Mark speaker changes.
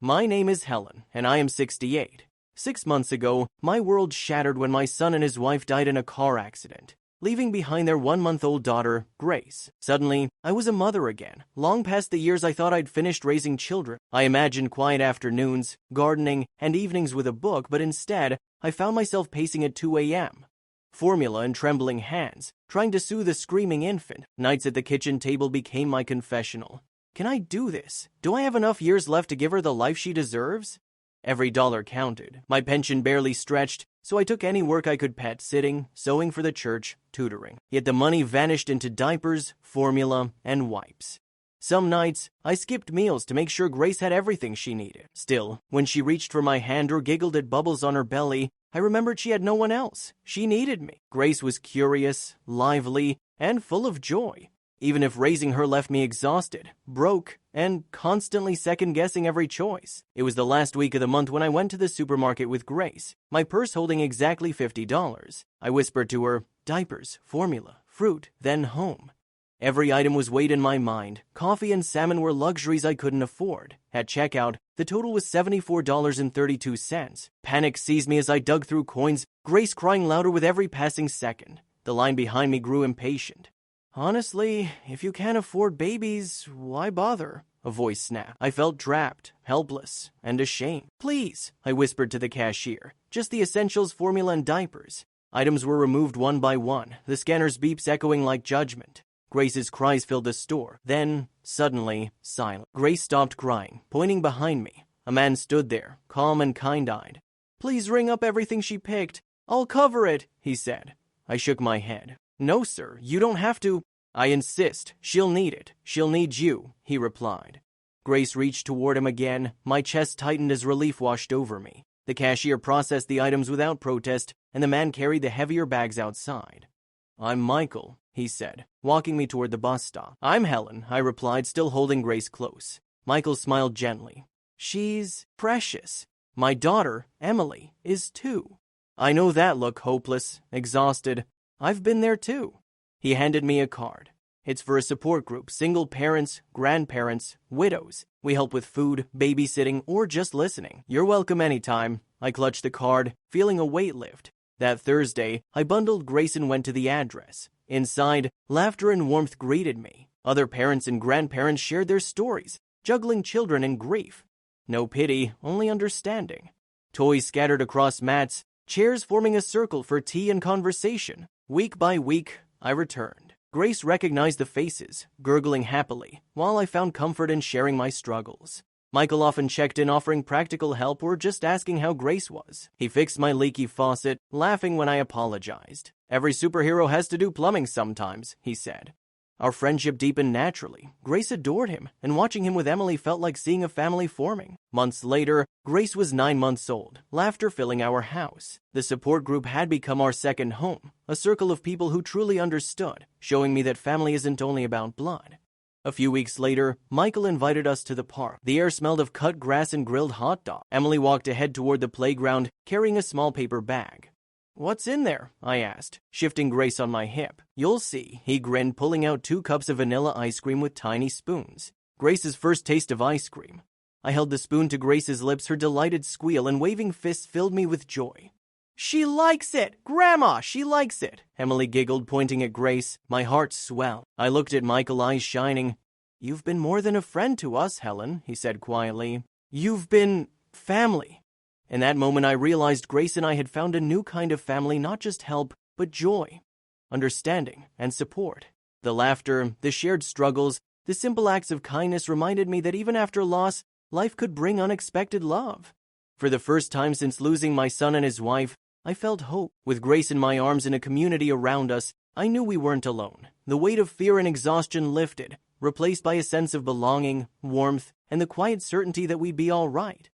Speaker 1: My name is Helen, and I am 68. 6 months ago, my world shattered when my son and his wife died in a car accident, leaving behind their 1-month-old daughter, Grace. Suddenly, I was a mother again, long past the years I thought I'd finished raising children. I imagined quiet afternoons, gardening, and evenings with a book, but instead, I found myself pacing at 2 a.m. Formula in trembling hands, trying to soothe a screaming infant. Nights at the kitchen table became my confessional. Can I do this? Do I have enough years left to give her the life she deserves? Every dollar counted. My pension barely stretched, so I took any work I could pet, sitting, sewing for the church, tutoring. Yet the money vanished into diapers, formula, and wipes. Some nights, I skipped meals to make sure Grace had everything she needed. Still, when she reached for my hand or giggled at bubbles on her belly, I remembered she had no one else. She needed me. Grace was curious, lively, and full of joy. Even if raising her left me exhausted, broke, and constantly second-guessing every choice. It was the last week of the month when I went to the supermarket with Grace, my purse holding exactly $50. I whispered to her, diapers, formula, fruit, then home. Every item was weighed in my mind. Coffee and salmon were luxuries I couldn't afford. At checkout, the total was $74.32. Panic seized me as I dug through coins, Grace crying louder with every passing second. The line behind me grew impatient. Honestly, if you can't afford babies, why bother? A voice snapped. I felt trapped, helpless, and ashamed. Please, I whispered to the cashier. Just the essentials, formula, and diapers. Items were removed one by one, the scanner's beeps echoing like judgment. Grace's cries filled the store. Then, suddenly, silence. Grace stopped crying, pointing behind me. A man stood there, calm and kind-eyed. Please ring up everything she picked. I'll cover it, he said. I shook my head. No, sir, you don't have to. I insist. She'll need it. She'll need you, he replied. Grace reached toward him again. My chest tightened as relief washed over me. The cashier processed the items without protest, and the man carried the heavier bags outside. I'm Michael, he said, walking me toward the bus stop. I'm Helen, I replied, still holding Grace close. Michael smiled gently. She's precious. My daughter, Emily, is too. I know that look, hopeless, exhausted. I've been there too. He handed me a card. It's for a support group, single parents, grandparents, widows. We help with food, babysitting, or just listening. You're welcome anytime. I clutched the card, feeling a weight lift. That Thursday, I bundled Grace and went to the address. Inside, laughter and warmth greeted me. Other parents and grandparents shared their stories, juggling children and grief. No pity, only understanding. Toys scattered across mats, chairs forming a circle for tea and conversation. Week by week, I returned. Grace recognized the faces, gurgling happily, while I found comfort in sharing my struggles. Michael often checked in, offering practical help or just asking how Grace was. He fixed my leaky faucet, laughing when I apologized. Every superhero has to do plumbing sometimes, he said. Our friendship deepened naturally. Grace adored him, and watching him with Emily felt like seeing a family forming. Months later, Grace was 9 months old, laughter filling our house. The support group had become our second home, a circle of people who truly understood, showing me that family isn't only about blood. A few weeks later, Michael invited us to the park. The air smelled of cut grass and grilled hot dog. Emily walked ahead toward the playground, carrying a small paper bag. What's in there? I asked, shifting Grace on my hip. You'll see, he grinned, pulling out 2 cups of vanilla ice cream with tiny spoons. Grace's first taste of ice cream. I held the spoon to Grace's lips, her delighted squeal and waving fists filled me with joy. She likes it! Grandma, she likes it! Emily giggled, pointing at Grace. My heart swelled. I looked at Michael, eyes shining. You've been more than a friend to us, Helen, he said quietly. You've been family. In that moment, I realized Grace and I had found a new kind of family, not just help, but joy, understanding, and support. The laughter, the shared struggles, the simple acts of kindness reminded me that even after loss, life could bring unexpected love. For the first time since losing my son and his wife, I felt hope. With Grace in my arms and a community around us, I knew we weren't alone. The weight of fear and exhaustion lifted, replaced by a sense of belonging, warmth, and the quiet certainty that we'd be all right.